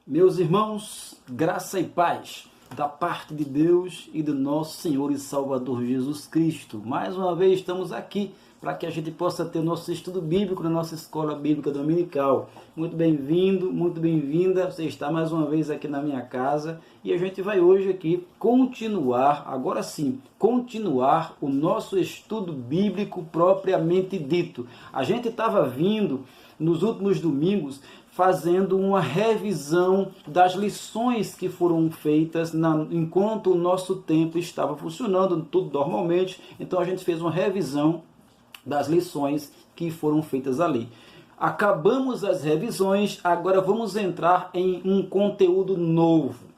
Meus irmãos, graça e paz da parte de Deus e do nosso Senhor e Salvador Jesus Cristo. Mais uma vez estamos aqui para que a gente possa ter nosso estudo bíblico na nossa escola bíblica dominical. Muito bem-vindo, muito bem-vinda. Você está mais uma vez aqui na minha casa e a gente vai hoje aqui continuar, agora sim, continuar o nosso estudo bíblico propriamente dito. A gente estava vindo nos últimos domingos fazendo uma revisão das lições que foram feitas enquanto o nosso tempo estava funcionando tudo normalmente. Então a gente fez uma revisão das lições que foram feitas ali. Acabamos as revisões, agora vamos entrar em um conteúdo novo.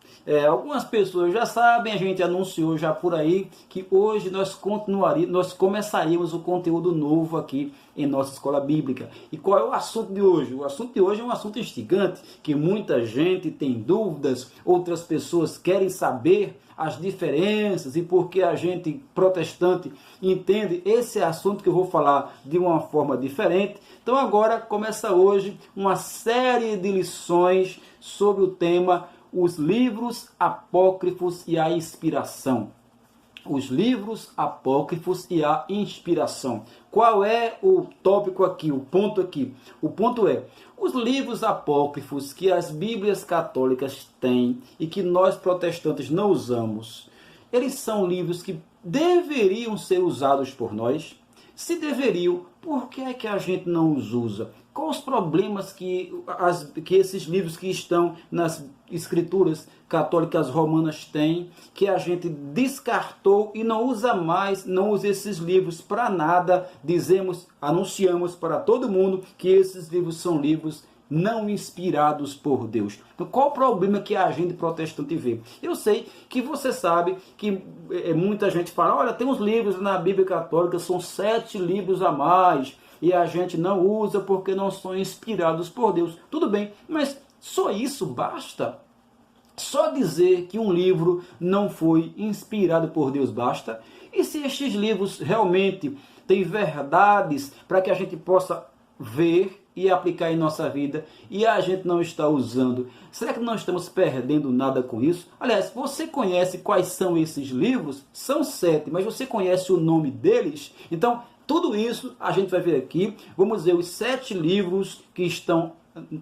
Algumas pessoas já sabem, a gente anunciou já por aí que hoje nós começaríamos o conteúdo novo aqui em nossa escola bíblica. E qual é o assunto de hoje? O assunto de hoje é um assunto instigante, que muita gente tem dúvidas, outras pessoas querem saber as diferenças e porque a gente protestante entende esse assunto que eu vou falar de uma forma diferente. Então agora começa hoje uma série de lições sobre o tema os livros apócrifos e a inspiração. Os livros apócrifos e a inspiração. Qual é o tópico aqui, o ponto aqui? O ponto é, os livros apócrifos que as Bíblias católicas têm e que nós protestantes não usamos, eles são livros que deveriam ser usados por nós? Se deveriam, por que é que a gente não os usa? Quais os problemas que esses livros que estão nas escrituras católicas romanas têm, que a gente descartou e não usa mais, não usa esses livros para nada, anunciamos para todo mundo que esses livros são livros não inspirados por Deus. Então, qual o problema que a gente protestante vê? Eu sei que você sabe que muita gente fala, olha, tem uns livros na Bíblia Católica, são 7 livros a mais, e a gente não usa porque não são inspirados por Deus. Tudo bem, mas só isso basta? Só dizer que um livro não foi inspirado por Deus basta? E se estes livros realmente têm verdades para que a gente possa ver e aplicar em nossa vida e a gente não está usando, será que não estamos perdendo nada com isso? Aliás, você conhece quais são esses livros? São 7, mas você conhece o nome deles? Então, tudo isso a gente vai ver aqui. Vamos ver os 7 livros que estão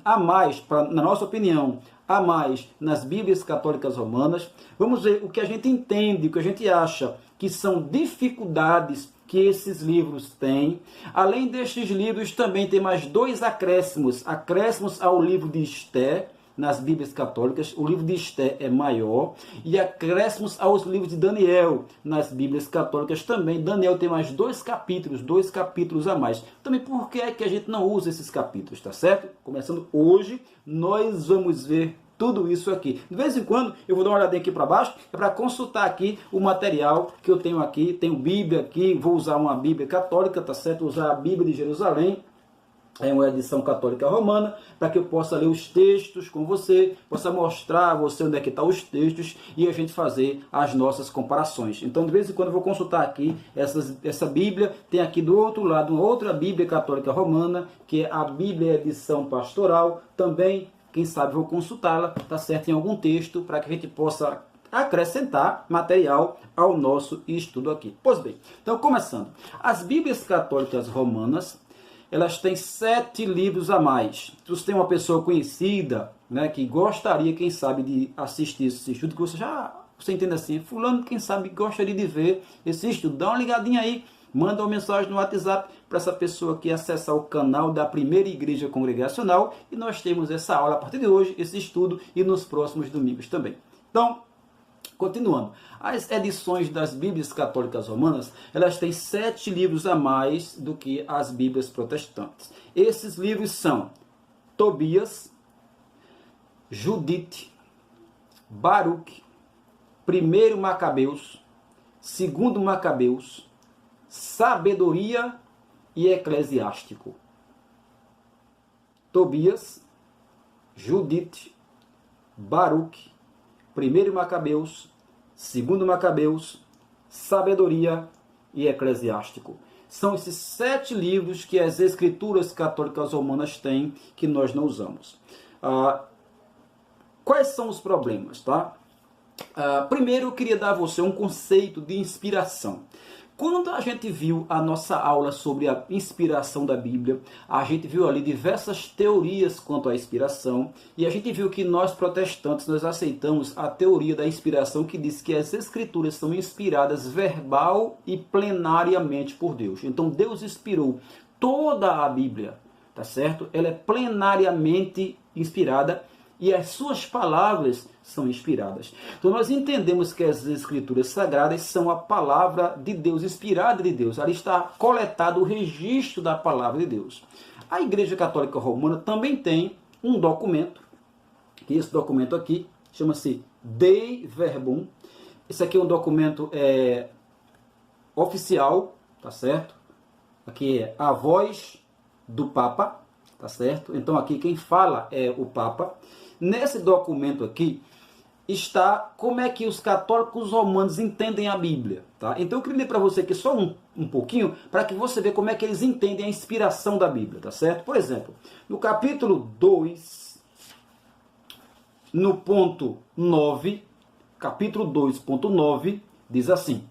a mais, na nossa opinião, a mais nas Bíblias católicas romanas. Vamos ver o que a gente entende, o que a gente acha que são dificuldades que esses livros têm. Além destes livros, também tem mais 2 acréscimos ao livro de Esté, nas Bíblias católicas. O livro de Esté é maior, e acréscimos aos livros de Daniel, nas Bíblias católicas também. Daniel tem mais 2 capítulos a mais. Também por que é que a gente não usa esses capítulos, tá certo? Começando hoje, nós vamos ver tudo isso aqui. De vez em quando eu vou dar uma olhadinha aqui para baixo, é para consultar aqui o material que eu tenho aqui. Tenho Bíblia aqui, vou usar uma Bíblia católica, tá certo? Vou usar a Bíblia de Jerusalém. É uma edição católica romana, para que eu possa ler os textos com você, possa mostrar a você onde é que estão os textos e a gente fazer as nossas comparações. Então, de vez em quando eu vou consultar aqui essa Bíblia. Tem aqui do outro lado uma outra Bíblia católica romana, que é a Bíblia edição pastoral. Também, quem sabe, vou consultá-la, tá certo, em algum texto, para que a gente possa acrescentar material ao nosso estudo aqui. Pois bem, então começando. As Bíblias católicas romanas, elas têm 7 livros a mais. Se você tem uma pessoa conhecida, né, que gostaria, quem sabe, de assistir esse estudo, que você entende assim, fulano, quem sabe, gostaria de ver esse estudo, dá uma ligadinha aí, manda uma mensagem no WhatsApp para essa pessoa aqui acessar o canal da Primeira Igreja Congregacional, e nós temos essa aula a partir de hoje, esse estudo, e nos próximos domingos também. Então, continuando, as edições das Bíblias católicas romanas, elas têm 7 livros a mais do que as Bíblias protestantes. Esses livros são Tobias, Judite, Baruque, 1 Macabeus, 2 Macabeus, Sabedoria e Eclesiástico. Tobias, Judite, Baruque, 1 Macabeus, 2 Macabeus, Sabedoria e Eclesiástico. São esses 7 livros que as escrituras católicas romanas têm, que nós não usamos. quais são os problemas, tá? Primeiro eu queria dar a você um conceito de inspiração. Quando a gente viu a nossa aula sobre a inspiração da Bíblia, a gente viu ali diversas teorias quanto à inspiração, e a gente viu que nós protestantes, nós aceitamos a teoria da inspiração que diz que as escrituras são inspiradas verbal e plenariamente por Deus. Então Deus inspirou toda a Bíblia, tá certo? Ela é plenariamente inspirada e as suas palavras são inspiradas. Então nós entendemos que as escrituras sagradas são a palavra de Deus, inspirada de Deus. Ali está coletado o registro da palavra de Deus. A Igreja Católica Romana também tem um documento, que esse documento aqui chama-se Dei Verbum. Esse aqui é um documento oficial, tá certo? Aqui é a voz do Papa, tá certo? Então aqui quem fala é o Papa. Nesse documento aqui está como é que os católicos romanos entendem a Bíblia, tá? Então eu queria ler para você aqui só um pouquinho, para que você veja como é que eles entendem a inspiração da Bíblia, tá certo? Por exemplo, no capítulo 2, no ponto 9, capítulo 2.9, diz assim: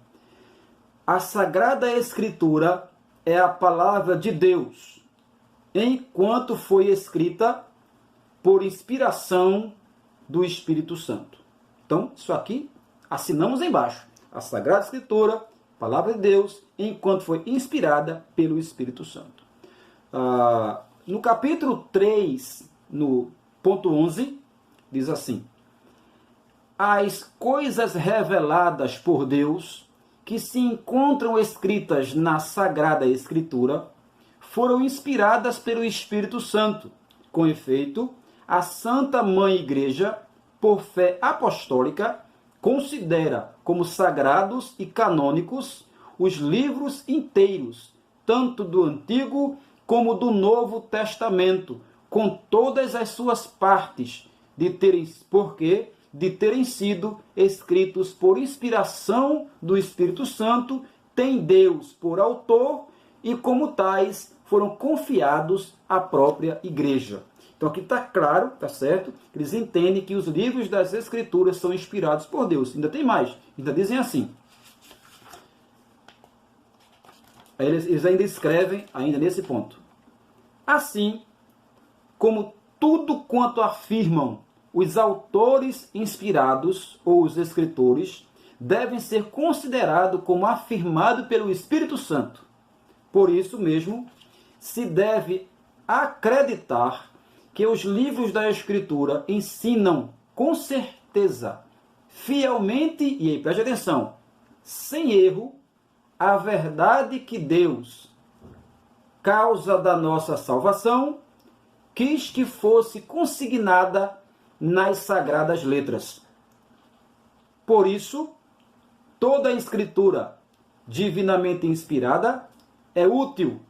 a Sagrada Escritura é a palavra de Deus, enquanto foi escrita por inspiração do Espírito Santo. Então, isso aqui, assinamos embaixo. A Sagrada Escritura, palavra de Deus, enquanto foi inspirada pelo Espírito Santo. No capítulo 3, no ponto 11, diz assim: as coisas reveladas por Deus, que se encontram escritas na Sagrada Escritura, foram inspiradas pelo Espírito Santo. Com efeito, a Santa Mãe Igreja, por fé apostólica, considera como sagrados e canônicos os livros inteiros, tanto do Antigo como do Novo Testamento, com todas as suas partes, de terem sido escritos por inspiração do Espírito Santo, tem Deus por autor e, como tais, foram confiados à própria Igreja. Então aqui está claro, tá certo? Eles entendem que os livros das Escrituras são inspirados por Deus. Ainda tem mais, ainda dizem assim. Eles ainda escrevem, ainda nesse ponto: assim como tudo quanto afirmam os autores inspirados, ou os escritores, devem ser considerados como afirmado pelo Espírito Santo. Por isso mesmo, se deve acreditar que os livros da Escritura ensinam com certeza, fielmente, e aí preste atenção, sem erro, a verdade que Deus, causa da nossa salvação, quis que fosse consignada nas sagradas letras. Por isso, toda a Escritura divinamente inspirada é útil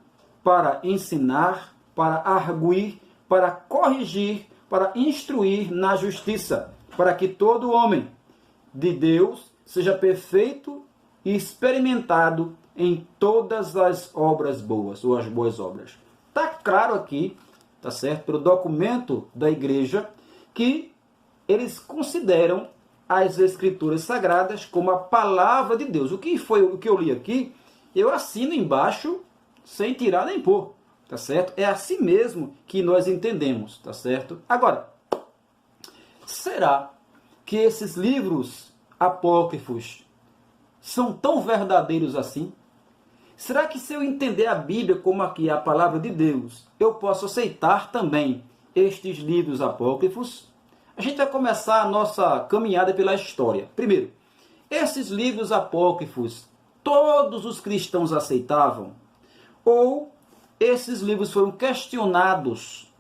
para ensinar, para arguir, para corrigir, para instruir na justiça, para que todo homem de Deus seja perfeito e experimentado em todas as obras boas, ou as boas obras. Está claro aqui, tá certo, pelo documento da igreja, que eles consideram as Escrituras Sagradas como a palavra de Deus. O que foi o que eu li aqui, eu assino embaixo sem tirar nem pôr. Tá certo? É assim mesmo que nós entendemos, tá certo? Agora, será que esses livros apócrifos são tão verdadeiros assim? Será que se eu entender a Bíblia como aqui é a palavra de Deus, eu posso aceitar também estes livros apócrifos? A gente vai começar a nossa caminhada pela história. Primeiro, esses livros apócrifos, todos os cristãos aceitavam? Ou esses livros foram questionados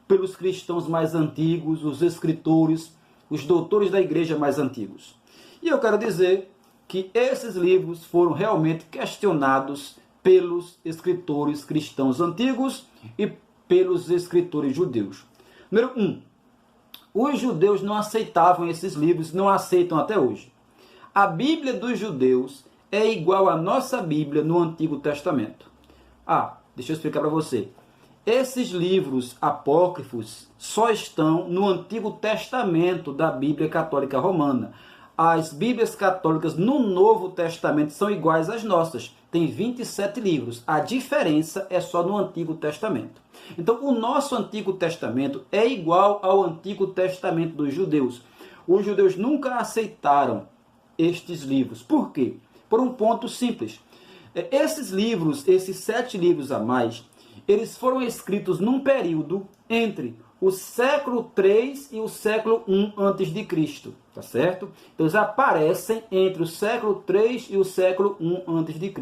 pelos cristãos mais antigos, os escritores, os doutores da igreja mais antigos? E eu quero dizer que esses livros foram realmente questionados pelos escritores cristãos antigos e pelos escritores judeus. Número 1. Os judeus não aceitavam esses livros, não aceitam até hoje. A Bíblia dos judeus é igual à nossa Bíblia no Antigo Testamento. Deixa eu explicar para você. esses livros apócrifos só estão no Antigo Testamento da Bíblia Católica Romana. As Bíblias católicas no Novo Testamento são iguais às nossas. Tem 27 livros. A diferença é só no Antigo Testamento. Então, o nosso Antigo Testamento é igual ao Antigo Testamento dos judeus. Os judeus nunca aceitaram estes livros. Por quê? Por um ponto simples. Esses livros, esses 7 livros a mais, eles foram escritos num período entre o século III e o século I a.C., tá certo? Então, eles aparecem entre o século III e o século I a.C.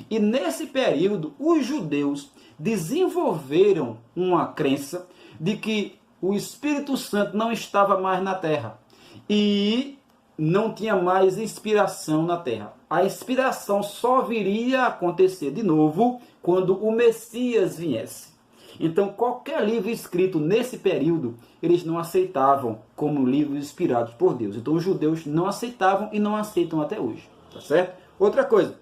E nesse período, os judeus desenvolveram uma crença de que o Espírito Santo não estava mais na terra e não tinha mais inspiração na terra. A inspiração só viria a acontecer de novo quando o Messias viesse. Então, qualquer livro escrito nesse período, eles não aceitavam como livros inspirados por Deus. Então, os judeus não aceitavam e não aceitam até hoje. Tá certo? Outra coisa,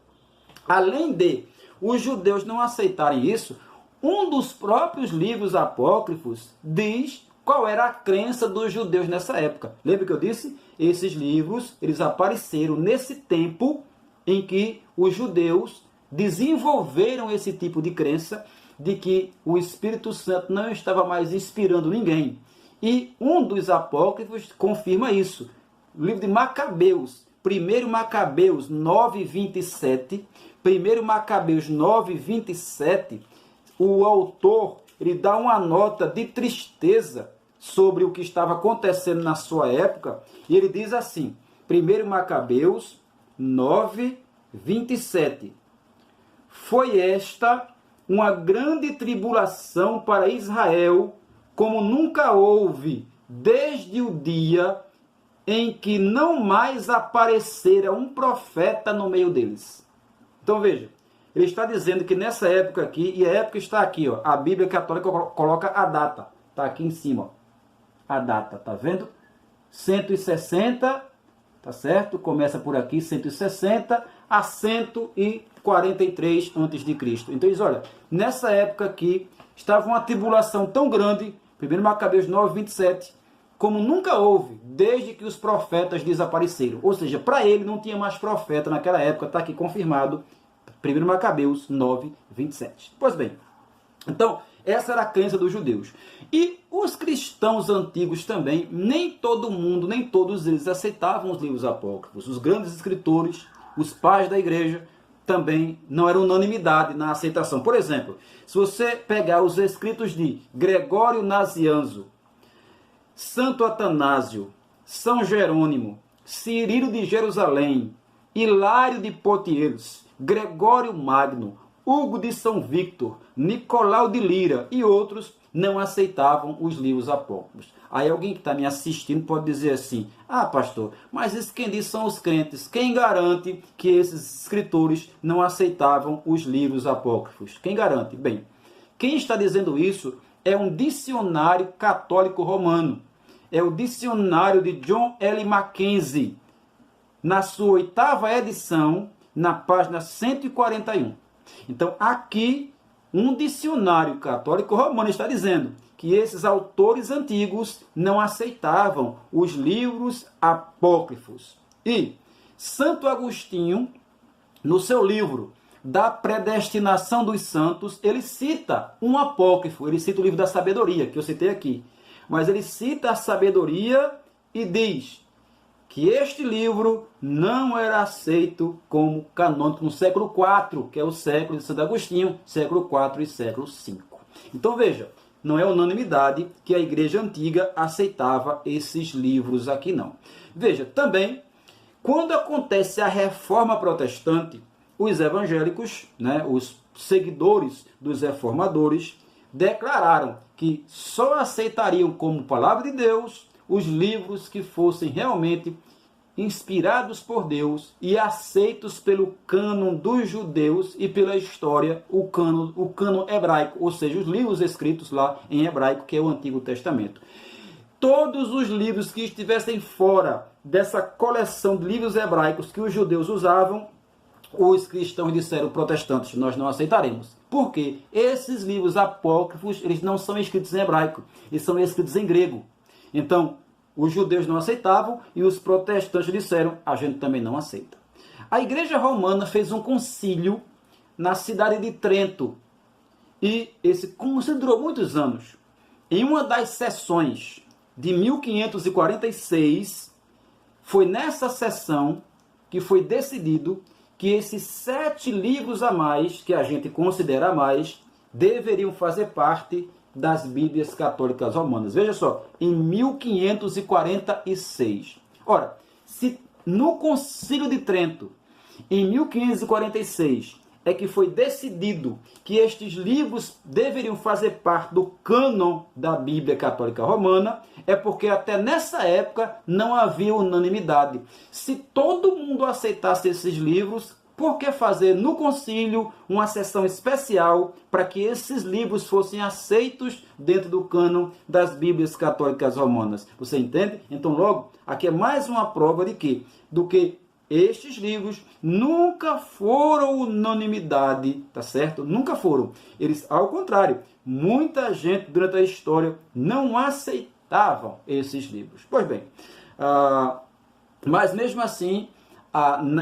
além de os judeus não aceitarem isso, um dos próprios livros apócrifos diz qual era a crença dos judeus nessa época. Lembra que eu disse? Esses livros, eles apareceram nesse tempo em que os judeus desenvolveram esse tipo de crença de que o Espírito Santo não estava mais inspirando ninguém. E um dos apócrifos confirma isso. O livro de Macabeus, 1 Macabeus 9:27, 1 Macabeus 9:27, o autor ele dá uma nota de tristeza sobre o que estava acontecendo na sua época, e ele diz assim, 1 Macabeus 9:27, foi esta uma grande tribulação para Israel, como nunca houve, desde o dia em que não mais aparecera um profeta no meio deles. Então veja, ele está dizendo que nessa época aqui, e a época está aqui, ó, a Bíblia Católica coloca a data, está aqui em cima, ó, a data, tá vendo? 160, tá certo? Começa por aqui, 160 a 143 a.C. Então diz, olha, nessa época aqui, estava uma tribulação tão grande, 1 Macabeus 9:27, como nunca houve, desde que os profetas desapareceram. Ou seja, para ele não tinha mais profeta naquela época, está aqui confirmado, 1 Macabeus 9:27. Pois bem, então, essa era a crença dos judeus. E os cristãos antigos também, nem todo mundo, nem todos eles aceitavam os livros apócrifos. Os grandes escritores, os pais da igreja, também não era unanimidade na aceitação. Por exemplo, se você pegar os escritos de Gregório Nazianzo, Santo Atanásio, São Jerônimo, Cirilo de Jerusalém, Hilário de Poitiers, Gregório Magno, Hugo de São Victor, Nicolau de Lira e outros não aceitavam os livros apócrifos. Aí alguém que está me assistindo pode dizer assim, ah pastor, mas isso quem diz são os crentes. Quem garante que esses escritores não aceitavam os livros apócrifos? Quem garante? Bem, quem está dizendo isso é um dicionário católico romano. É o dicionário de John L. Mackenzie, na sua 8ª edição, na página 141. Então, aqui, um dicionário católico romano está dizendo que esses autores antigos não aceitavam os livros apócrifos. E Santo Agostinho, no seu livro da Predestinação dos Santos, ele cita um apócrifo, ele cita o livro da Sabedoria, que eu citei aqui. Mas ele cita a Sabedoria e diz que este livro não era aceito como canônico no século IV, que é o século de Santo Agostinho, século IV e século V. Então veja, não é unanimidade que a igreja antiga aceitava esses livros aqui não. Veja, também, quando acontece a reforma protestante, os evangélicos, os seguidores dos reformadores, declararam que só aceitariam como palavra de Deus os livros que fossem realmente inspirados por Deus e aceitos pelo cânon dos judeus e pela história, o cânon hebraico, ou seja, os livros escritos lá em hebraico, que é o Antigo Testamento. Todos os livros que estivessem fora dessa coleção de livros hebraicos que os judeus usavam, os cristãos disseram, protestantes, nós não aceitaremos. Porque esses livros apócrifos, eles não são escritos em hebraico, eles são escritos em grego. Então, os judeus não aceitavam e os protestantes disseram, a gente também não aceita. A Igreja Romana fez um concílio na cidade de Trento. E esse concílio durou muitos anos. Em uma das sessões de 1546, foi nessa sessão que foi decidido que esses 7 livros a mais, que a gente considera a mais, deveriam fazer parte das Bíblias católicas romanas. Veja só, em 1546. Ora, se no Concílio de Trento, em 1546, é que foi decidido que estes livros deveriam fazer parte do cânon da Bíblia Católica Romana, é porque até nessa época não havia unanimidade. Se todo mundo aceitasse esses livros, por que fazer no concílio uma sessão especial para que esses livros fossem aceitos dentro do cânon das Bíblias Católicas Romanas? Você entende? Então, logo, aqui é mais uma prova de quê? Do que estes livros nunca foram unanimidade, tá certo? Nunca foram. Eles, ao contrário, muita gente durante a história não aceitavam esses livros. Pois bem, mas mesmo assim,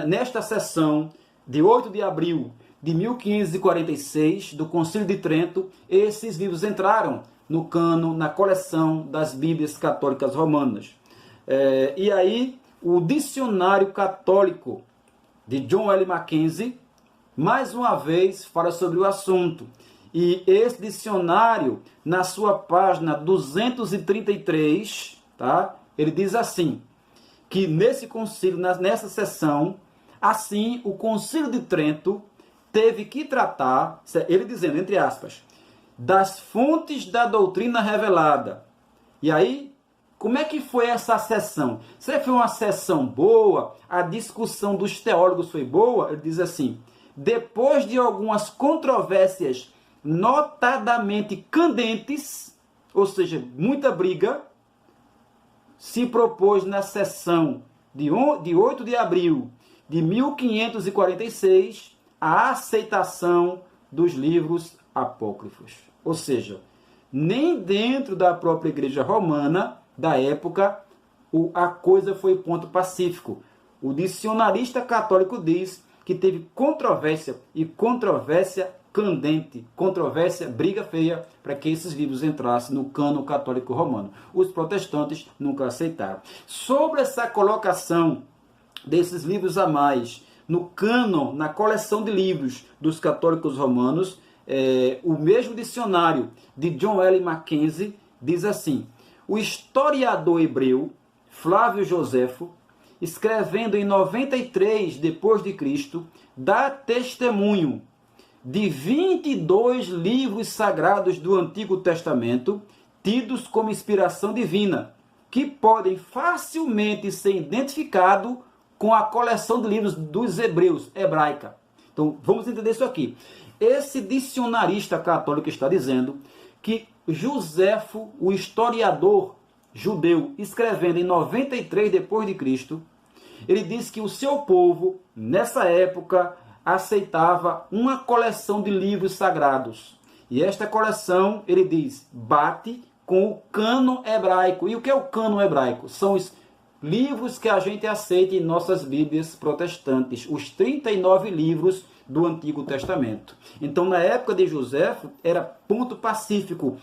nesta sessão de 8 de abril de 1546, do Concílio de Trento, esses livros entraram no cânon, na coleção das Bíblias Católicas Romanas. E aí, o Dicionário Católico de John L. Mackenzie, mais uma vez, fala sobre o assunto. E esse dicionário, na sua página 233, tá? Ele diz assim, que nesse concílio, nessa sessão, assim, o Concílio de Trento teve que tratar, ele dizendo, entre aspas, das fontes da doutrina revelada. E aí, como é que foi essa sessão? Será que foi uma sessão boa? A discussão dos teólogos foi boa? Ele diz assim, depois de algumas controvérsias notadamente candentes, ou seja, muita briga, se propôs na sessão de 8 de abril de 1546 a aceitação dos livros apócrifos. Ou seja, nem dentro da própria Igreja Romana da época, a coisa foi ponto pacífico. O dicionarista católico diz que teve controvérsia, e controvérsia candente, controvérsia, briga feia, para que esses livros entrassem no cânon católico romano. Os protestantes nunca aceitaram. Sobre essa colocação desses livros a mais no cânon, na coleção de livros dos católicos romanos, o mesmo dicionário de John L. Mackenzie diz assim, o historiador hebreu Flávio Joséfo, escrevendo em 93 depois de Cristo, dá testemunho de 22 livros sagrados do Antigo Testamento, tidos como inspiração divina, que podem facilmente ser identificados com a coleção de livros dos hebreus, hebraica. Então, vamos entender isso aqui. Esse dicionarista católico está dizendo que Joséfo, o historiador judeu, escrevendo em 93 depois de Cristo, ele diz que o seu povo, nessa época, aceitava uma coleção de livros sagrados. E esta coleção, ele diz, bate com o cânon hebraico. E o que é o cânon hebraico? São os livros que a gente aceita em nossas Bíblias protestantes, os 39 livros do Antigo Testamento. Então, na época de Joséfo, era ponto pacífico. O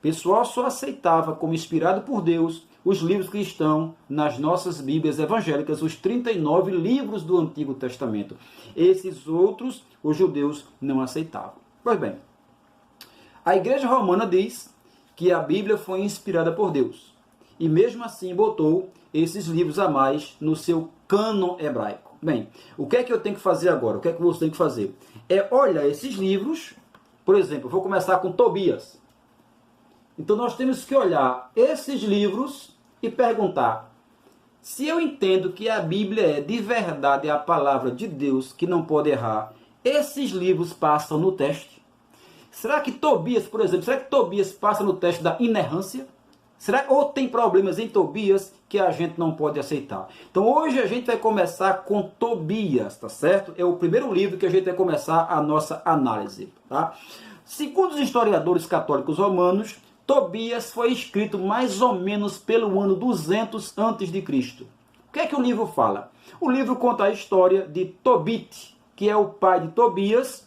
pessoal só aceitava como inspirado por Deus os livros que estão nas nossas Bíblias evangélicas, os 39 livros do Antigo Testamento. Esses outros, os judeus não aceitavam. Pois bem, a Igreja Romana diz que a Bíblia foi inspirada por Deus. E mesmo assim botou esses livros a mais no seu cânon hebraico. Bem, o que é que eu tenho que fazer agora? O que é que você tem que fazer? É olhar esses livros, por exemplo, eu vou começar com Tobias. Então nós temos que olhar esses livros e perguntar, se eu entendo que a Bíblia é de verdade a palavra de Deus, que não pode errar, esses livros passam no teste? Será que Tobias, por exemplo, será que Tobias passa no teste da inerrância? Será ou tem problemas em Tobias que a gente não pode aceitar? Então hoje a gente vai começar com Tobias, tá certo? É o primeiro livro que a gente vai começar a nossa análise, tá? Segundo os historiadores católicos romanos, Tobias foi escrito mais ou menos pelo ano 200 a.C. O que é que o livro fala? O livro conta a história de Tobit, que é o pai de Tobias,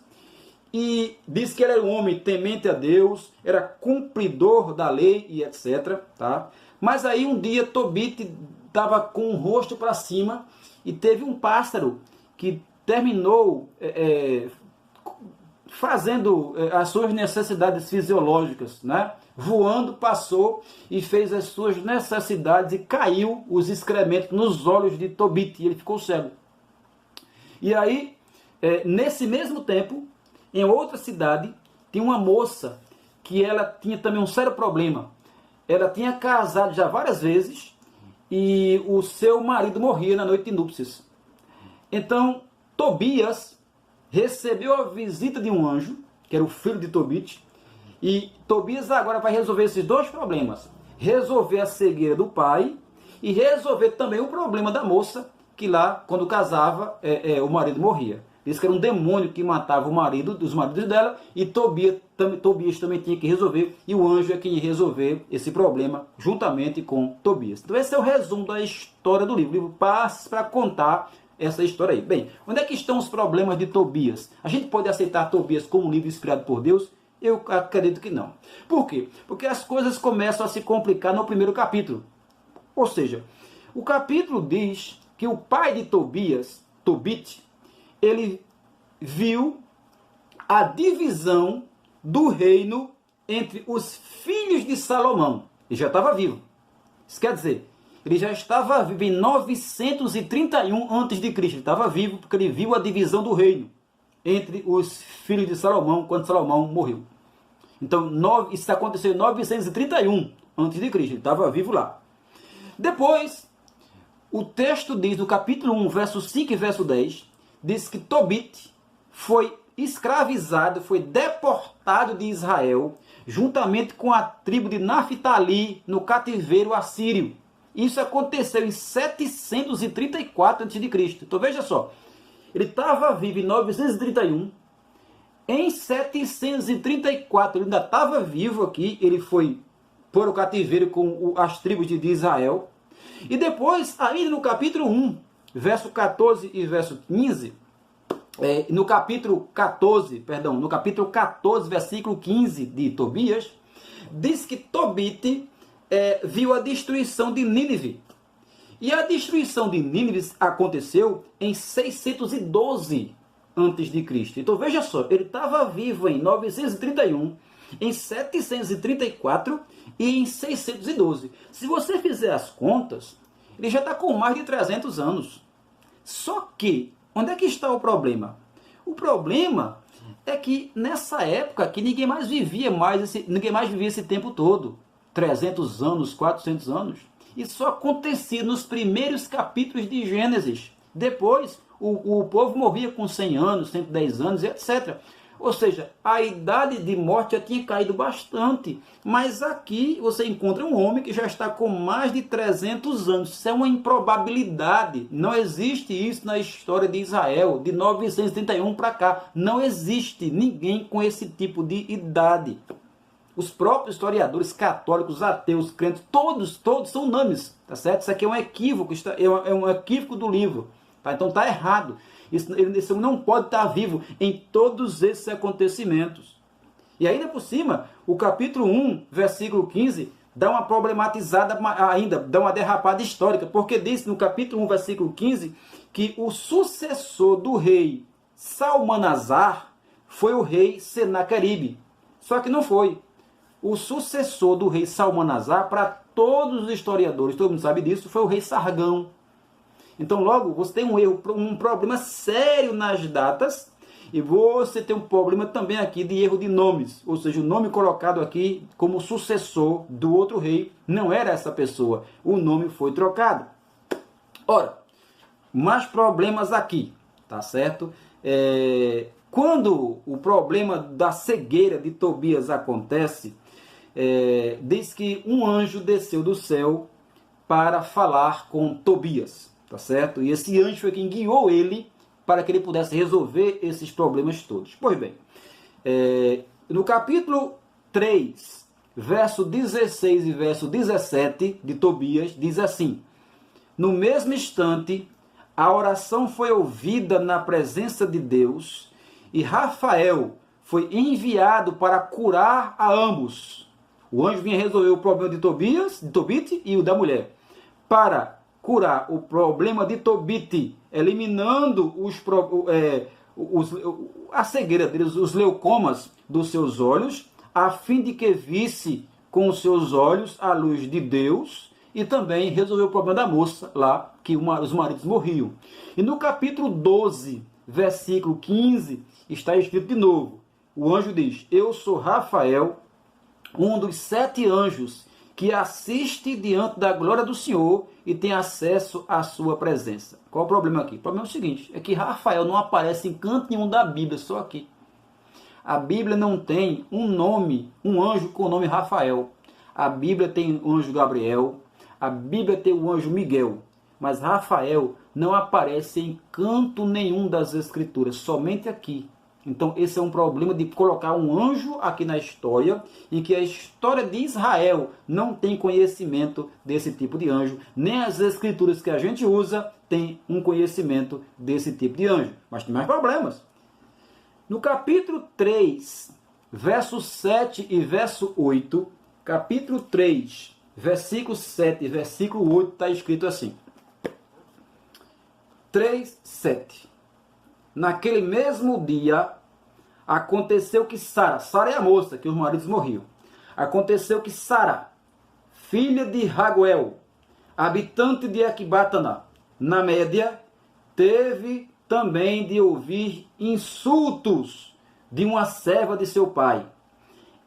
e diz que ele era um homem temente a Deus, era cumpridor da lei e etc. Tá? Mas aí um dia Tobit estava com o rosto para cima e teve um pássaro que terminou fazendo as suas necessidades fisiológicas, né? Voando, passou e fez as suas necessidades e caiu os excrementos nos olhos de Tobit e ele ficou cego. E aí, nesse mesmo tempo, em outra cidade, tinha uma moça que ela tinha também um sério problema. Ela tinha casado já várias vezes e o seu marido morria na noite de núpcias. Então, Tobias recebeu a visita de um anjo, que era o filho de Tobit, e Tobias agora vai resolver esses dois problemas. Resolver a cegueira do pai e resolver também o problema da moça, que lá, quando casava, o marido morria. Diz que era um demônio que matava o marido, os maridos dela, e Tobias também tinha que resolver, e o anjo é quem ia resolver esse problema juntamente com Tobias. Então esse é o resumo da história do livro. O livro passa para contar essa história aí. Bem, onde é que estão os problemas de Tobias? A gente pode aceitar Tobias como um livro inspirado por Deus? Eu acredito que não. Por quê? Porque as coisas começam a se complicar no primeiro capítulo. Ou seja, o capítulo diz que o pai de Tobias, Tobit, ele viu a divisão do reino entre os filhos de Salomão. Ele já estava vivo. Isso quer dizer, ele já estava vivo em 931 a.C. Ele estava vivo porque ele viu a divisão do reino entre os filhos de Salomão quando Salomão morreu. Então, isso aconteceu em 931 a.C. Ele estava vivo lá. Depois, o texto diz, no capítulo 1, verso 5 e verso 10, diz que Tobit foi escravizado, foi deportado de Israel, juntamente com a tribo de Naphtali, no cativeiro assírio. Isso aconteceu em 734 a.C. Então veja só, ele estava vivo em 931, em 734 ele ainda estava vivo aqui, ele foi por o cativeiro com as tribos de Israel. E depois, ainda no capítulo 1, verso 14 e verso 15, no capítulo 14, versículo 15 de Tobias, diz que Tobit viu a destruição de Nínive. E a destruição de Nínive aconteceu em 612 a.C. Então veja só, ele estava vivo em 931, em 734 e em 612. Se você fizer as contas, ele já está com mais de 300 anos. Só que, onde é que está o problema? O problema é que nessa época que ninguém mais vivia esse tempo todo. 300 anos, 400 anos. Isso só acontecia nos primeiros capítulos de Gênesis. Depois, o povo morria com 100 anos, 110 anos, etc. Ou seja, a idade de morte já tinha caído bastante. Mas aqui você encontra um homem que já está com mais de 300 anos. Isso é uma improbabilidade. Não existe isso na história de Israel, de 931 para cá. Não existe ninguém com esse tipo de idade. Os próprios historiadores católicos, ateus, crentes, todos são unânimes, tá certo? Isso aqui é um equívoco, é um equívoco do livro, tá? Então está errado. Isso não pode estar vivo em todos esses acontecimentos. E ainda por cima, o capítulo 1, versículo 15, dá uma problematizada ainda, dá uma derrapada histórica, porque diz no capítulo 1, versículo 15, que o sucessor do rei Salmanasar foi o rei Senaqueribe. Só que não foi. O sucessor do rei Salmanasar, para todos os historiadores, todo mundo sabe disso, foi o rei Sargão. Então, logo, você tem um problema sério nas datas, e você tem um problema também aqui de erro de nomes. Ou seja, o nome colocado aqui como sucessor do outro rei não era essa pessoa. O nome foi trocado. Ora, mais problemas aqui, tá certo? Quando o problema da cegueira de Tobias acontece, diz que um anjo desceu do céu para falar com Tobias, tá certo? E esse anjo foi quem guiou ele para que ele pudesse resolver esses problemas todos. Pois bem, no capítulo 3, verso 16 e verso 17 de Tobias, diz assim: no mesmo instante, a oração foi ouvida na presença de Deus, e Rafael foi enviado para curar a ambos. O anjo vinha resolver o problema de Tobit e o da mulher. Para curar o problema de Tobit, eliminando a cegueira deles, os leucomas dos seus olhos, a fim de que visse com os seus olhos a luz de Deus, e também resolveu o problema da moça lá, que os maridos morriam. E no capítulo 12, versículo 15, está escrito de novo. O anjo diz: eu sou Rafael, um dos 7 anjos que assiste diante da glória do Senhor e tem acesso à sua presença. Qual o problema aqui? O problema é o seguinte, é que Rafael não aparece em canto nenhum da Bíblia, só aqui. A Bíblia não tem um anjo com o nome Rafael. A Bíblia tem o anjo Gabriel, a Bíblia tem o anjo Miguel, mas Rafael não aparece em canto nenhum das Escrituras, somente aqui. Então esse é um problema de colocar um anjo aqui na história, em que a história de Israel não tem conhecimento desse tipo de anjo, nem as Escrituras que a gente usa tem um conhecimento desse tipo de anjo. Mas tem mais problemas. No capítulo 3, verso 7 e verso 8, capítulo 3, versículo 7 e versículo 8, está escrito assim: 3, 7. Naquele mesmo dia, aconteceu que Sara é a moça que os maridos morriam. Aconteceu que Sara, filha de Raguel, habitante de Ecbatana, na Média, teve também de ouvir insultos de uma serva de seu pai.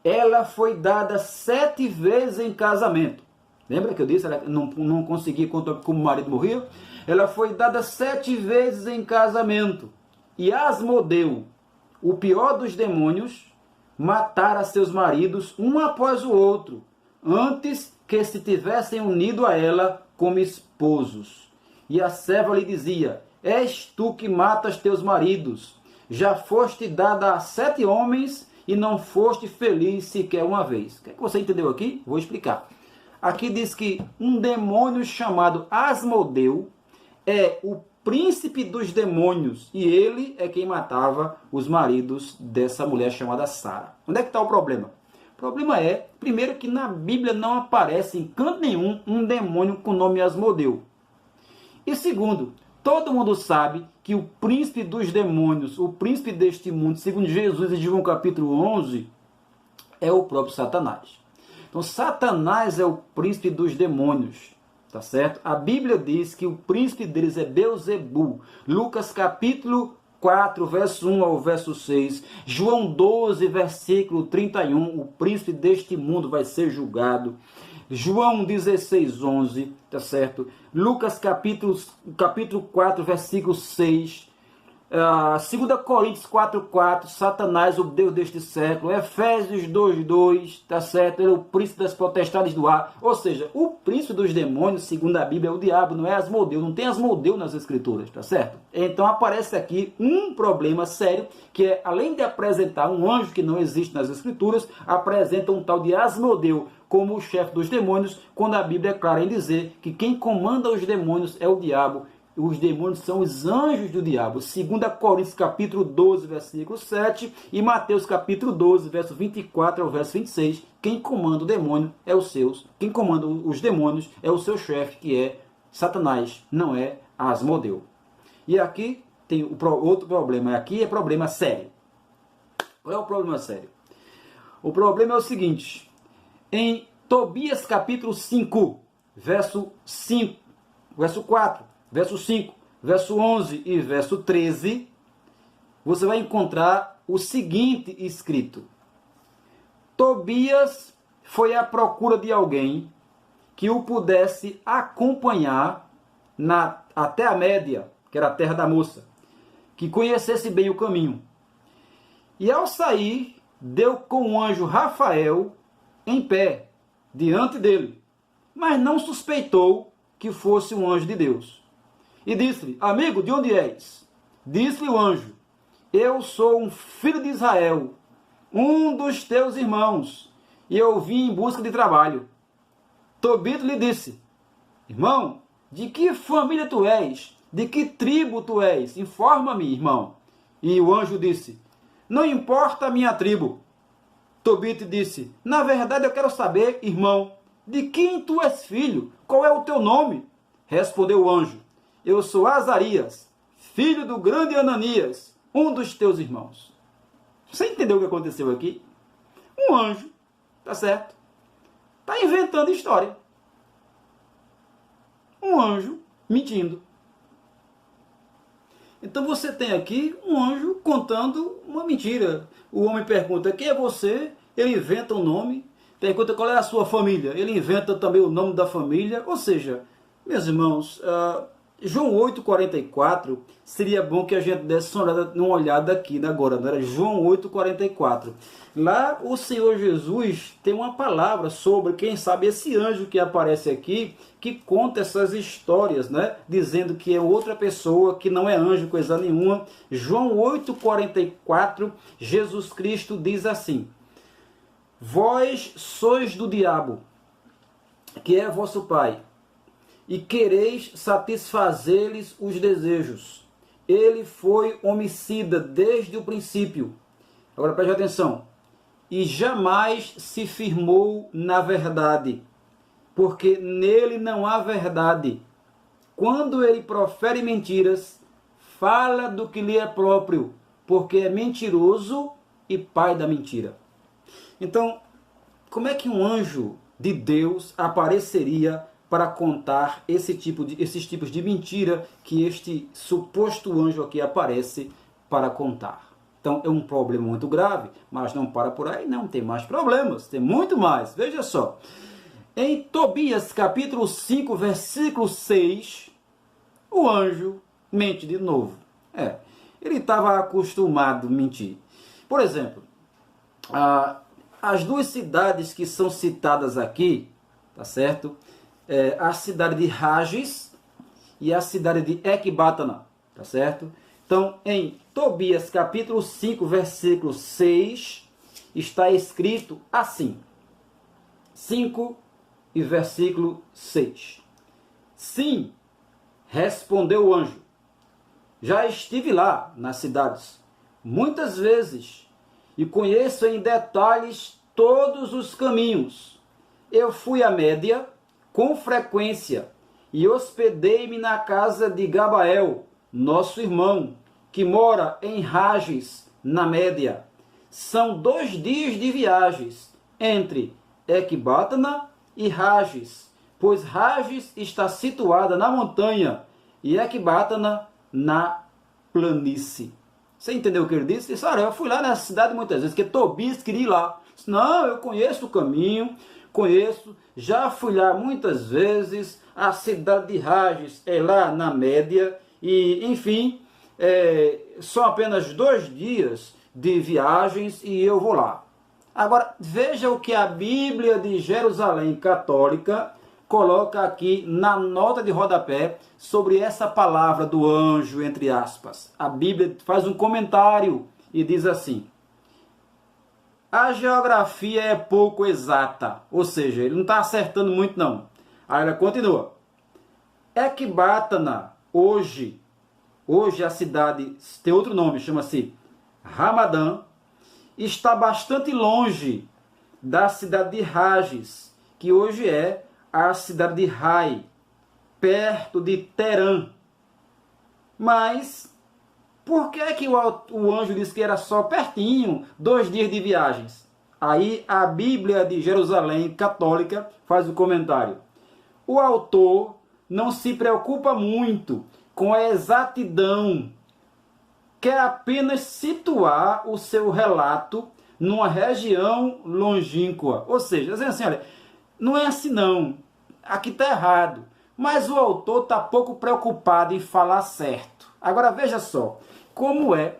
Ela foi dada 7 vezes em casamento. Lembra que eu disse? Ela não conseguia contar como o marido morria? Ela foi dada 7 vezes em casamento. E Asmodeu, o pior dos demônios, matara seus maridos um após o outro, antes que se tivessem unido a ela como esposos. E a serva lhe dizia: és tu que matas teus maridos. Já foste dada a 7 homens e não foste feliz sequer uma vez. O que você entendeu aqui? Vou explicar. Aqui diz que um demônio chamado Asmodeu é o príncipe dos demônios, e ele é quem matava os maridos dessa mulher chamada Sara. Onde é que está o problema? O problema é, primeiro, que na Bíblia não aparece em canto nenhum um demônio com o nome Asmodeu. E segundo, todo mundo sabe que o príncipe dos demônios, o príncipe deste mundo, segundo Jesus em João capítulo 11, é o próprio Satanás. Então Satanás é o príncipe dos demônios. Tá certo? A Bíblia diz que o príncipe deles é Beelzebul. Lucas capítulo 4, verso 1 ao verso 6. João 12, versículo 31. O príncipe deste mundo vai ser julgado. João 16, 11. Tá certo? Lucas capítulo 4, versículo 6. 2 Coríntios 4:4, Satanás, o Deus deste século. Efésios 2:2, tá certo? Ele é o príncipe das potestades do ar. Ou seja, o príncipe dos demônios, segundo a Bíblia, é o diabo, não é Asmodeu. Não tem Asmodeu nas Escrituras, tá certo? Então aparece aqui um problema sério, que é, além de apresentar um anjo que não existe nas Escrituras, apresenta um tal de Asmodeu como o chefe dos demônios, quando a Bíblia é clara em dizer que quem comanda os demônios é o diabo. Os demônios são os anjos do diabo. 2 Coríntios capítulo 12, versículo 7 e Mateus capítulo 12, verso 24 ao verso 26. Quem comanda o demônio é os seus. Quem comanda os demônios é o seu chefe, que é Satanás, não é Asmodeu. E aqui tem outro problema. Aqui é problema sério. Qual é o problema sério? O problema é o seguinte. Em Tobias capítulo 5, verso 4, verso 5, verso 11 e verso 13, você vai encontrar o seguinte escrito: Tobias foi à procura de alguém que o pudesse acompanhar até a Média, que era a terra da moça, que conhecesse bem o caminho. E ao sair, deu com o anjo Rafael em pé diante dele, mas não suspeitou que fosse um anjo de Deus. E disse-lhe: amigo, de onde és? Disse-lhe o anjo: eu sou um filho de Israel, um dos teus irmãos, e eu vim em busca de trabalho. Tobit lhe disse: irmão, de que família tu és? De que tribo tu és? Informa-me, irmão. E o anjo disse: não importa a minha tribo. Tobit disse: na verdade eu quero saber, irmão, de quem tu és filho? Qual é o teu nome? Respondeu o anjo: eu sou Azarias, filho do grande Ananias, um dos teus irmãos. Você entendeu o que aconteceu aqui? Um anjo, tá certo? Está inventando história. Um anjo mentindo. Então você tem aqui um anjo contando uma mentira. O homem pergunta: quem é você? Ele inventa um nome. Pergunta: qual é a sua família? Ele inventa também o nome da família. Ou seja, meus irmãos, João 8,44, seria bom que a gente desse uma olhada aqui agora, não era? João 8,44. Lá o Senhor Jesus tem uma palavra sobre, quem sabe, esse anjo que aparece aqui, que conta essas histórias, né? Dizendo que é outra pessoa, que não é anjo, coisa nenhuma. João 8,44, Jesus Cristo diz assim: vós sois do diabo, que é vosso pai, e quereis satisfazer-lhes os desejos. Ele foi homicida desde o princípio. Agora preste atenção. E jamais se firmou na verdade, porque nele não há verdade. Quando ele profere mentiras, fala do que lhe é próprio, porque é mentiroso e pai da mentira. Então, como é que um anjo de Deus apareceria para contar esses tipos de mentira que este suposto anjo aqui aparece para contar? Então é um problema muito grave, mas não para por aí, não, tem mais problemas, tem muito mais. Veja só, em Tobias capítulo 5, versículo 6, o anjo mente de novo. Ele estava acostumado a mentir. Por exemplo, as duas cidades que são citadas aqui, tá certo? A cidade de Rages e a cidade de Ecbatana, tá certo? Então, em Tobias capítulo 5, versículo 6, está escrito assim: 5 e versículo 6. Sim, respondeu o anjo, já estive lá nas cidades muitas vezes e conheço em detalhes todos os caminhos. Eu fui a Média com frequência e hospedei-me na casa de Gabael, nosso irmão, que mora em Rages, na Média. São 2 dias de viagens entre Ecbatana e Rages, pois Rages está situada na montanha e Ecbatana na planície. Você entendeu o que ele disse? Ele disse: eu fui lá na cidade muitas vezes, porque Tobias queria ir lá. Disse: não, eu conheço o caminho, já fui lá muitas vezes, a cidade de Rages é lá na Média, e enfim, são apenas 2 dias de viagens e eu vou lá. Agora, veja o que a Bíblia de Jerusalém Católica coloca aqui na nota de rodapé sobre essa palavra do anjo, entre aspas. A Bíblia faz um comentário e diz assim: a geografia é pouco exata, ou seja, ele não está acertando muito não. Aí ela continua: Ecbatana, hoje a cidade tem outro nome, chama-se Ramadã, está bastante longe da cidade de Rages, que hoje é a cidade de Rai, perto de Terã. Mas por que o anjo disse que era só pertinho, 2 dias de viagens? Aí a Bíblia de Jerusalém Católica faz o comentário: o autor não se preocupa muito com a exatidão, quer apenas situar o seu relato numa região longínqua. Ou seja, assim, olha, não é assim não, aqui está errado. Mas o autor está pouco preocupado em falar certo. Agora veja só, como é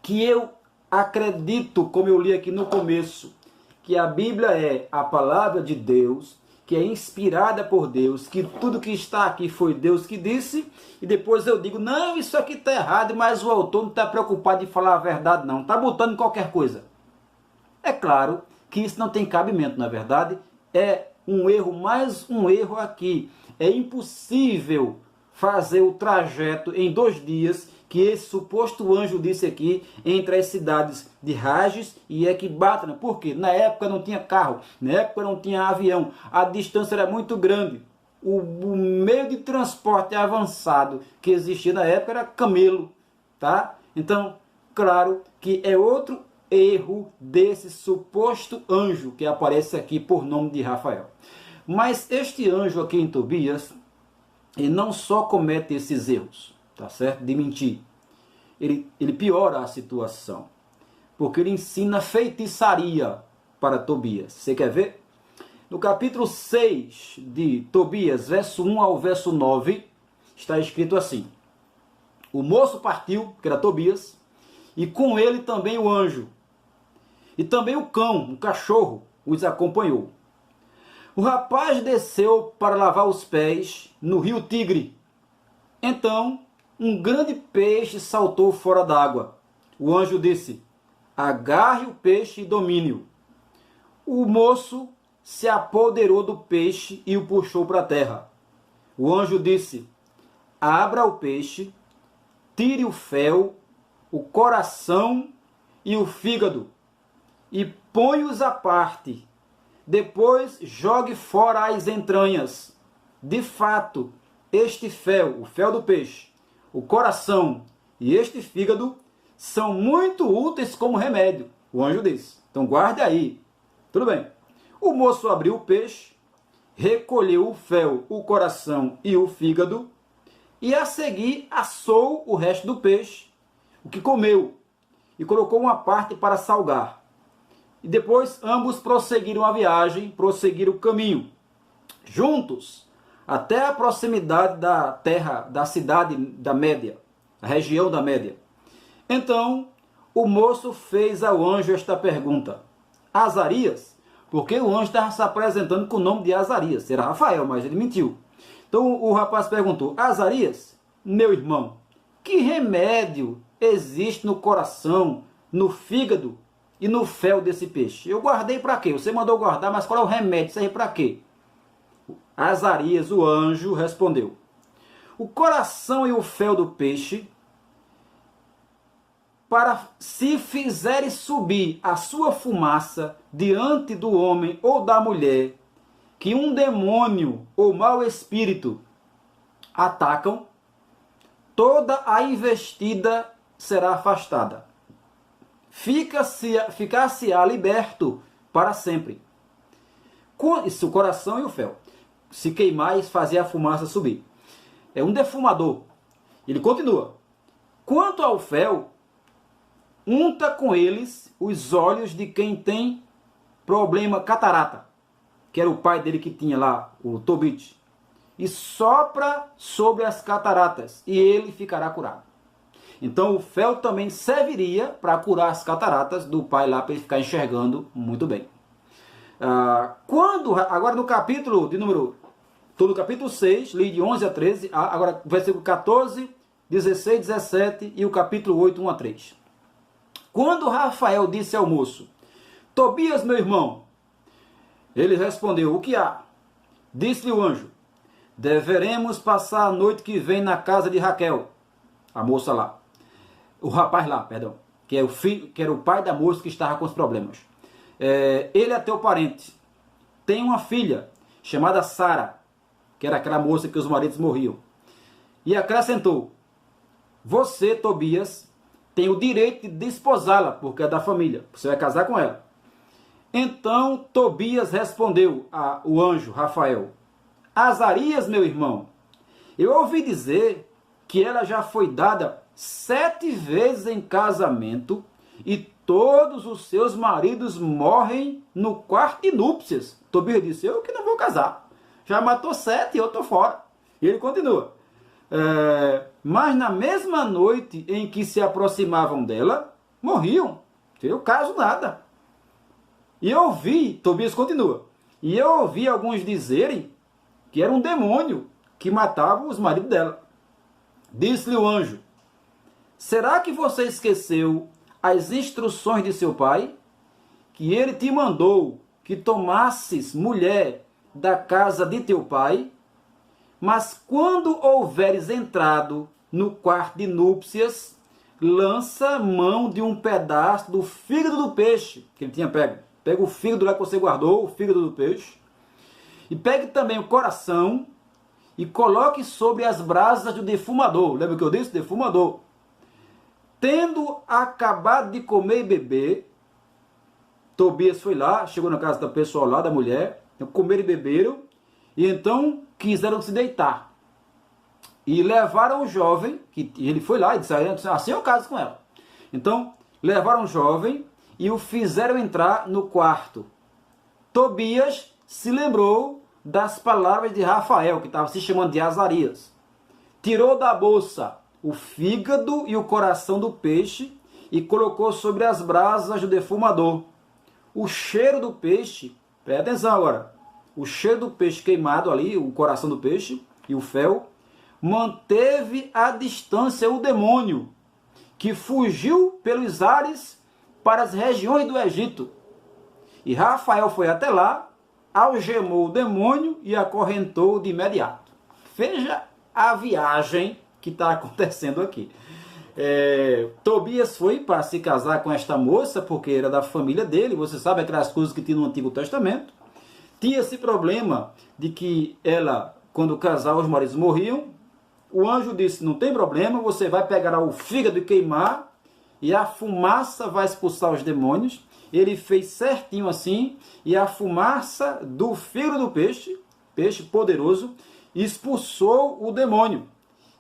que eu acredito, como eu li aqui no começo, que a Bíblia é a palavra de Deus, que é inspirada por Deus, que tudo que está aqui foi Deus que disse, e depois eu digo, não, isso aqui está errado, mas o autor não está preocupado em falar a verdade não, está botando qualquer coisa. É claro que isso não tem cabimento, na verdade, é um erro, mais um erro aqui. É impossível fazer o trajeto em 2 dias que esse suposto anjo disse aqui, entre as cidades de Rages e Ecbatana. Por quê? Na época não tinha carro, na época não tinha avião, a distância era muito grande. O meio de transporte avançado que existia na época era camelo, tá? Então, claro que é outro erro desse suposto anjo que aparece aqui por nome de Rafael. Mas este anjo aqui em Tobias, ele não só comete esses erros, tá certo? De mentir. Ele piora a situação, porque ele ensina feitiçaria para Tobias. Você quer ver? No capítulo 6 de Tobias, verso 1 ao verso 9, está escrito assim: o moço partiu, que era Tobias, e com ele também o anjo, e também o cão, um cachorro, os acompanhou. O rapaz desceu para lavar os pés no rio Tigre. Então, um grande peixe saltou fora d'água. O anjo disse: agarre o peixe e domine-o. O moço se apoderou do peixe e o puxou para a terra. O anjo disse: abra o peixe, tire o fel, o coração e o fígado, e põe-os à parte. Depois jogue fora as entranhas. De fato, este fel, o fel do peixe, o coração e este fígado são muito úteis como remédio. O anjo disse. Então guarde aí. Tudo bem. O moço abriu o peixe, recolheu o fel, o coração e o fígado, e a seguir assou o resto do peixe, o que comeu, e colocou uma parte para salgar. E depois ambos prosseguiram a viagem, prosseguiram o caminho, juntos, até a proximidade da terra, da cidade da Média, a região da Média. Então, o moço fez ao anjo esta pergunta: Azarias? Porque o anjo estava se apresentando com o nome de Azarias. Era Rafael, mas ele mentiu. Então o rapaz perguntou: Azarias, meu irmão, que remédio existe no coração, no fígado e no fel desse peixe? Eu guardei para quê? Você mandou guardar, mas qual é o remédio? Serve para quê? Azarias, o anjo, respondeu: o coração e o fel do peixe, para se fizeres subir a sua fumaça diante do homem ou da mulher, que um demônio ou mau espírito atacam, toda a investida será afastada. Ficar-se-á liberto para sempre. Isso, o coração e o fel. Se queimais, fazia a fumaça subir. É um defumador. Ele continua: quanto ao fel, unta com eles os olhos de quem tem problema catarata, que era o pai dele que tinha lá, o Tobit, e sopra sobre as cataratas, e ele ficará curado. Então o fel também serviria para curar as cataratas do pai lá, para ele ficar enxergando muito bem. Agora no capítulo de número, estou no capítulo 6, li de 11 a 13, agora versículo 14, 16, 17 e o capítulo 8, 1 a 3. Quando Rafael disse ao moço: Tobias, meu irmão, ele respondeu: o que há? Disse-lhe o anjo: deveremos passar a noite que vem na casa de Raquel, a moça lá, o rapaz lá, perdão, que é o filho, que era o pai da moça que estava com os problemas. Ele é teu parente, tem uma filha chamada Sara, que era aquela moça que os maridos morriam. E acrescentou: você, Tobias, tem o direito de desposá-la, porque é da família, você vai casar com ela. Então Tobias respondeu ao anjo Rafael: Azarias, meu irmão, eu ouvi dizer que ela já foi dada 7 vezes em casamento e todos os seus maridos morrem no quarto de núpcias. Tobias disse: eu que não vou casar, já matou 7 e eu estou fora. E ele continua: mas na mesma noite em que se aproximavam dela, morriam. Eu caso nada. E eu ouvi, Tobias continua, e eu ouvi alguns dizerem que era um demônio que matava os maridos dela. Disse-lhe o anjo: será que você esqueceu as instruções de seu pai? Que ele te mandou que tomasses mulher da casa de teu pai? Mas quando houveres entrado no quarto de núpcias, lança mão de um pedaço do fígado do peixe que ele tinha pego. Pega o fígado lá que você guardou, o fígado do peixe, e pegue também o coração e coloque sobre as brasas do defumador. Lembra que eu disse? Defumador. Tendo acabado de comer e beber, Tobias foi lá, chegou na casa da pessoa lá, da mulher, comeram e beberam, e então quiseram se deitar. E levaram o jovem, que ele foi lá e disse, assim eu caso com ela. Então, levaram o jovem e o fizeram entrar no quarto. Tobias se lembrou das palavras de Rafael, que estava se chamando de Azarias. Tirou da bolsa o fígado e o coração do peixe e colocou sobre as brasas do defumador. O cheiro do peixe, presta atenção agora, o cheiro do peixe queimado ali, o coração do peixe e o fel, manteve à distância o demônio, que fugiu pelos ares para as regiões do Egito. E Rafael foi até lá, algemou o demônio e acorrentou de imediato. Veja a viagem que está acontecendo aqui. Tobias foi para se casar com esta moça, porque era da família dele, você sabe aquelas coisas que tinha no Antigo Testamento. Tinha esse problema de que ela, quando casava, os maridos morriam. O anjo disse, não tem problema, você vai pegar o fígado e queimar, e a fumaça vai expulsar os demônios. Ele fez certinho assim, e a fumaça do fígado do peixe, peixe poderoso, expulsou o demônio.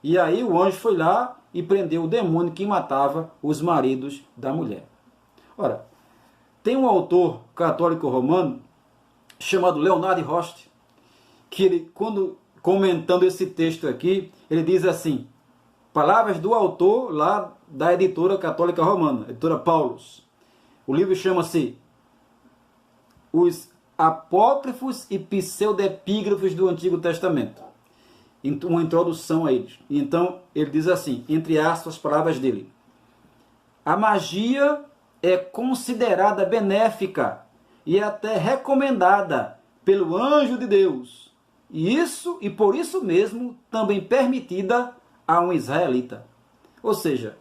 E aí o anjo foi lá e prendeu o demônio que matava os maridos da mulher. Ora, tem um autor católico romano chamado Leonardo Rost, que ele, quando comentando esse texto aqui, ele diz assim, palavras do autor lá da editora católica romana, editora Paulus. O livro chama-se Os Apócrifos e Pseudepígrafos do Antigo Testamento. Uma introdução a eles. Então, ele diz assim, entre aspas, as palavras dele. A magia é considerada benéfica e até recomendada pelo anjo de Deus. E por isso mesmo, também permitida a um israelita. Ou seja,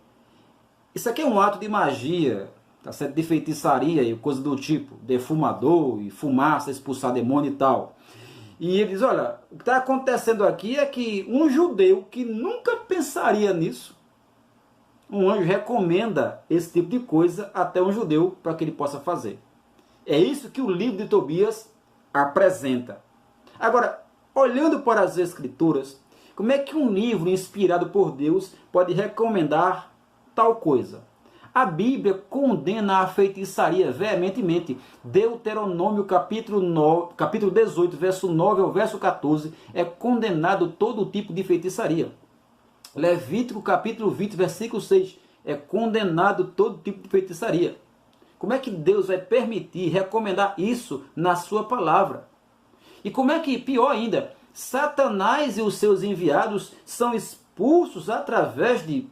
isso aqui é um ato de magia, tá certo? De feitiçaria e coisa do tipo, defumador e fumaça, expulsar demônio e tal. E ele diz, olha, o que está acontecendo aqui é que um judeu que nunca pensaria nisso, um anjo recomenda esse tipo de coisa até um judeu para que ele possa fazer. É isso que o livro de Tobias apresenta. Agora, olhando para as Escrituras, como é que um livro inspirado por Deus pode recomendar tal coisa? A Bíblia condena a feitiçaria veementemente. Deuteronômio capítulo 18, verso 9 ao verso 14, é condenado todo tipo de feitiçaria. Levítico capítulo 20, versículo 6, é condenado todo tipo de feitiçaria. Como é que Deus vai permitir, recomendar isso na sua palavra? E como é que, pior ainda, Satanás e os seus enviados são expulsos através de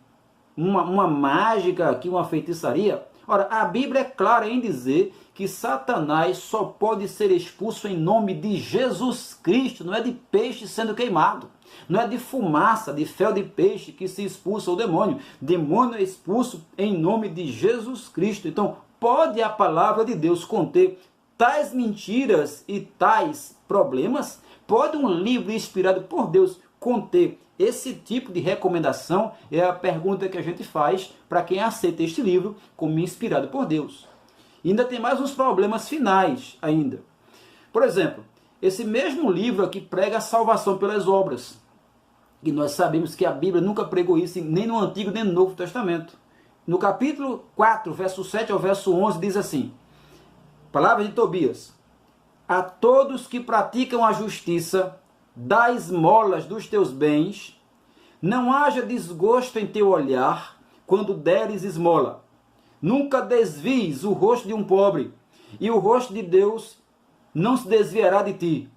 uma mágica aqui, uma feitiçaria? Ora, a Bíblia é clara em dizer que Satanás só pode ser expulso em nome de Jesus Cristo, não é de peixe sendo queimado, não é de fumaça, de fel de peixe que se expulsa o demônio. Demônio é expulso em nome de Jesus Cristo. Então, pode a palavra de Deus conter tais mentiras e tais problemas? Pode um livro inspirado por Deus conter esse tipo de recomendação? É a pergunta que a gente faz para quem aceita este livro como inspirado por Deus. E ainda tem mais uns problemas finais ainda. Por exemplo, esse mesmo livro aqui prega a salvação pelas obras. E nós sabemos que a Bíblia nunca pregou isso nem no Antigo nem no Novo Testamento. No capítulo 4, verso 7 ao verso 11, diz assim, palavra de Tobias, a todos que praticam a justiça, dá esmolas dos teus bens, não haja desgosto em teu olhar quando deres esmola. Nunca desvies o rosto de um pobre, e o rosto de Deus não se desviará de ti.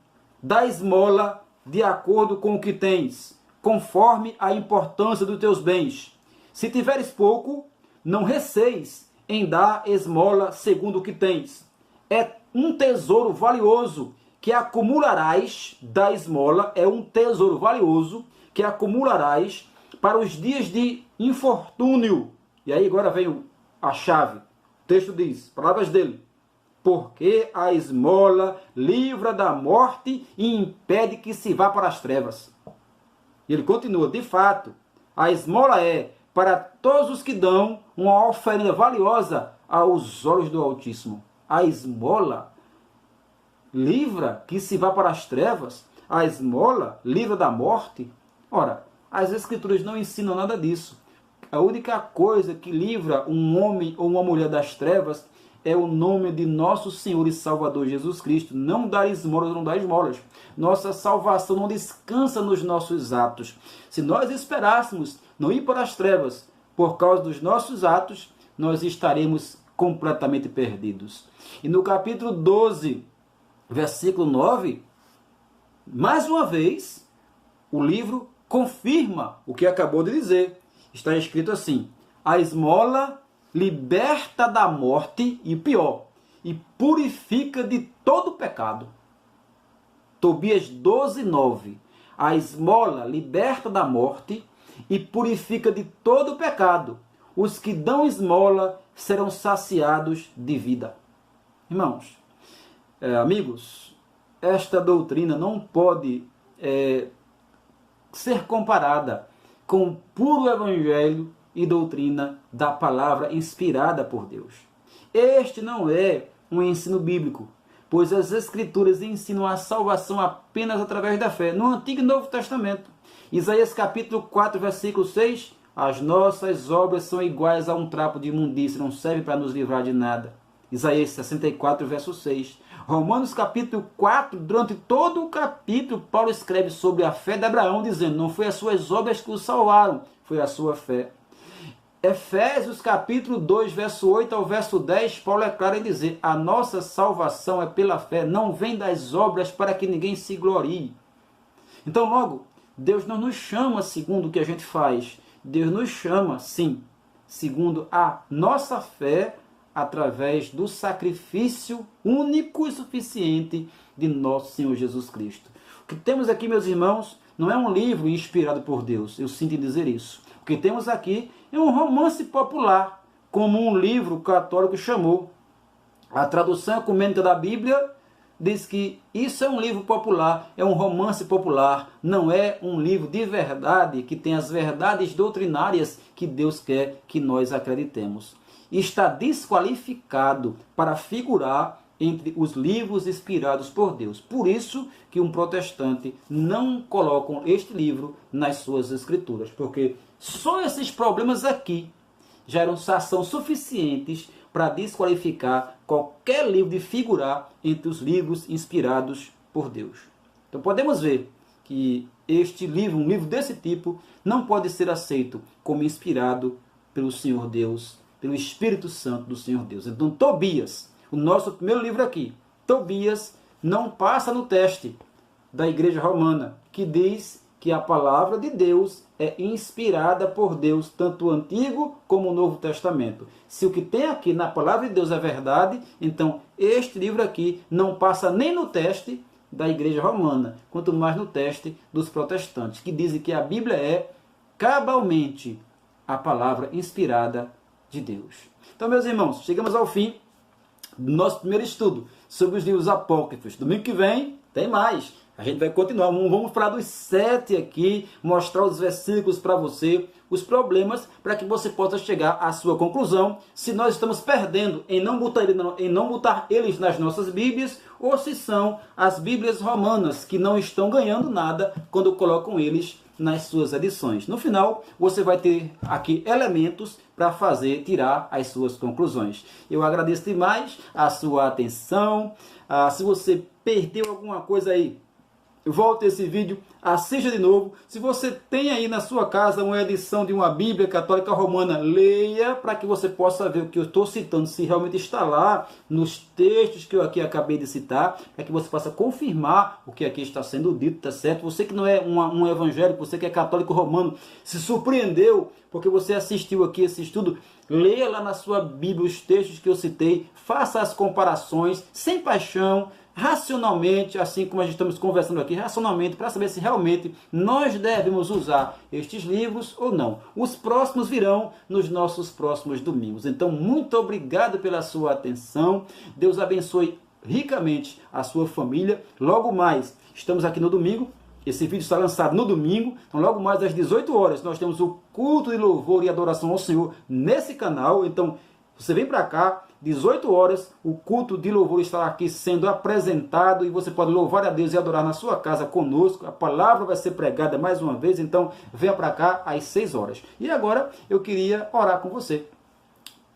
Dá esmola de acordo com o que tens, conforme a importância dos teus bens. Se tiveres pouco, não receis em dar esmola segundo o que tens. É um tesouro valioso que acumularás da esmola, é um tesouro valioso que acumularás para os dias de infortúnio. E aí agora vem a chave. O texto diz, palavras dele, porque a esmola livra da morte e impede que se vá para as trevas. E ele continua, de fato, a esmola é para todos os que dão uma oferenda valiosa aos olhos do Altíssimo. A esmola livra que se vá para as trevas, a esmola livra da morte. Ora, as Escrituras não ensinam nada disso. A única coisa que livra um homem ou uma mulher das trevas é o nome de nosso Senhor e Salvador Jesus Cristo. Não dar esmolas, não dar esmolas. Nossa salvação não descansa nos nossos atos. Se nós esperássemos não ir para as trevas por causa dos nossos atos, nós estaremos completamente perdidos. E no capítulo 12, versículo 9, mais uma vez, o livro confirma o que acabou de dizer. Está escrito assim, a esmola liberta da morte, e pior, e purifica de todo pecado. Tobias 12, 9. A esmola liberta da morte e purifica de todo pecado. Os que dão esmola serão saciados de vida. Irmãos, amigos, esta doutrina não pode ser comparada com o puro evangelho e doutrina da palavra inspirada por Deus. Este não é um ensino bíblico, pois as Escrituras ensinam a salvação apenas através da fé, no Antigo e Novo Testamento. Isaías capítulo 4, versículo 6, as nossas obras são iguais a um trapo de imundícia, não serve para nos livrar de nada. Isaías 64, verso 6. Romanos capítulo 4, durante todo o capítulo, Paulo escreve sobre a fé de Abraão, dizendo, não foi as suas obras que o salvaram, foi a sua fé. Efésios capítulo 2, verso 8 ao verso 10, Paulo é claro em dizer, a nossa salvação é pela fé, não vem das obras para que ninguém se glorie. Então, logo, Deus não nos chama segundo o que a gente faz, Deus nos chama, sim, segundo a nossa fé, através do sacrifício único e suficiente de nosso Senhor Jesus Cristo. O que temos aqui, meus irmãos, não é um livro inspirado por Deus, eu sinto em dizer isso. O que temos aqui é um romance popular, como um livro católico chamou. A tradução ecumênica da Bíblia diz que isso é um livro popular, é um romance popular, não é um livro de verdade, que tem as verdades doutrinárias que Deus quer que nós acreditemos. Está desqualificado para figurar entre os livros inspirados por Deus. Por isso que um protestante não coloca este livro nas suas escrituras, porque só esses problemas aqui já são suficientes para desqualificar qualquer livro de figurar entre os livros inspirados por Deus. Então podemos ver que este livro, um livro desse tipo, não pode ser aceito como inspirado pelo Senhor Deus, pelo Espírito Santo do Senhor Deus. Então Tobias, o nosso primeiro livro aqui, Tobias, não passa no teste da Igreja Romana, que diz que a palavra de Deus é inspirada por Deus, tanto o Antigo como o Novo Testamento. Se o que tem aqui na palavra de Deus é verdade, então este livro aqui não passa nem no teste da Igreja Romana, quanto mais no teste dos protestantes, que dizem que a Bíblia é cabalmente a palavra inspirada de Deus. Então, meus irmãos, chegamos ao fim do nosso primeiro estudo sobre os livros apócrifos. Domingo que vem tem mais. A gente vai continuar. Vamos falar dos 7 aqui, mostrar os versículos para você, os problemas, para que você possa chegar à sua conclusão, se nós estamos perdendo em não botar eles nas nossas Bíblias, ou se são as Bíblias romanas que não estão ganhando nada quando colocam eles nas suas edições. No final, você vai ter aqui elementos para tirar as suas conclusões. Eu agradeço demais a sua atenção. Se você perdeu alguma coisa aí volte esse vídeo, assista de novo. Se você tem aí na sua casa uma edição de uma Bíblia Católica Romana, leia para que você possa ver o que eu estou citando, se realmente está lá nos textos que eu aqui acabei de citar, para que você possa confirmar o que aqui está sendo dito, tá certo? Você que não é um evangélico, você que é católico romano, se surpreendeu porque você assistiu aqui esse estudo, leia lá na sua Bíblia os textos que eu citei, faça as comparações, sem paixão, racionalmente, assim como a gente estamos conversando aqui, racionalmente, para saber se realmente nós devemos usar estes livros ou não. Os próximos virão nos nossos próximos domingos. Então, muito obrigado pela sua atenção. Deus abençoe ricamente a sua família. Logo mais, estamos aqui no domingo. Esse vídeo está lançado no domingo, então logo mais às 18 horas nós temos o culto de louvor e adoração ao Senhor nesse canal. Então, você vem para cá, 18 horas, o culto de louvor estará aqui sendo apresentado e você pode louvar a Deus e adorar na sua casa conosco. A palavra vai ser pregada mais uma vez, então venha para cá às 6 horas. E agora eu queria orar com você,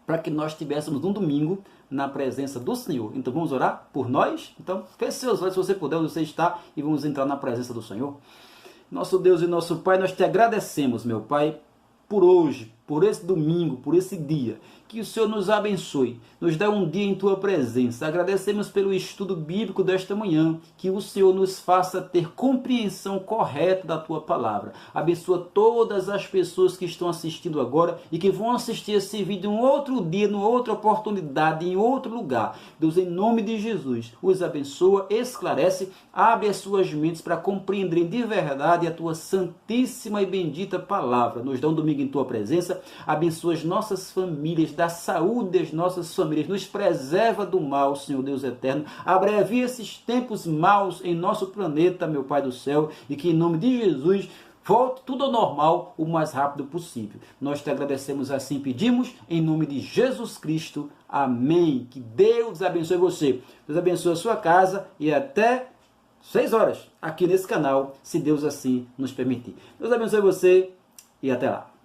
para que nós tivéssemos um domingo na presença do Senhor. Então vamos orar por nós? Então feche seus olhos se você puder, onde você está, e vamos entrar na presença do Senhor. Nosso Deus e nosso Pai, nós te agradecemos, meu Pai, por hoje, por esse domingo, por esse dia. Que o Senhor nos abençoe, nos dê um dia em Tua presença. Agradecemos pelo estudo bíblico desta manhã, que o Senhor nos faça ter compreensão correta da Tua palavra. Abençoa todas as pessoas que estão assistindo agora e que vão assistir esse vídeo em outro dia, em outra oportunidade, em outro lugar. Deus, em nome de Jesus, os abençoa, esclarece, abre as suas mentes para compreenderem de verdade a Tua santíssima e bendita palavra. Nos dá um domingo em Tua presença, abençoa as nossas famílias, da saúde das nossas famílias, nos preserva do mal, Senhor Deus eterno, abrevia esses tempos maus em nosso planeta, meu Pai do céu, e que em nome de Jesus volte tudo ao normal o mais rápido possível. Nós te agradecemos assim, pedimos, em nome de Jesus Cristo, amém. Que Deus abençoe você, Deus abençoe a sua casa e até 6 horas aqui nesse canal, se Deus assim nos permitir. Deus abençoe você e até lá.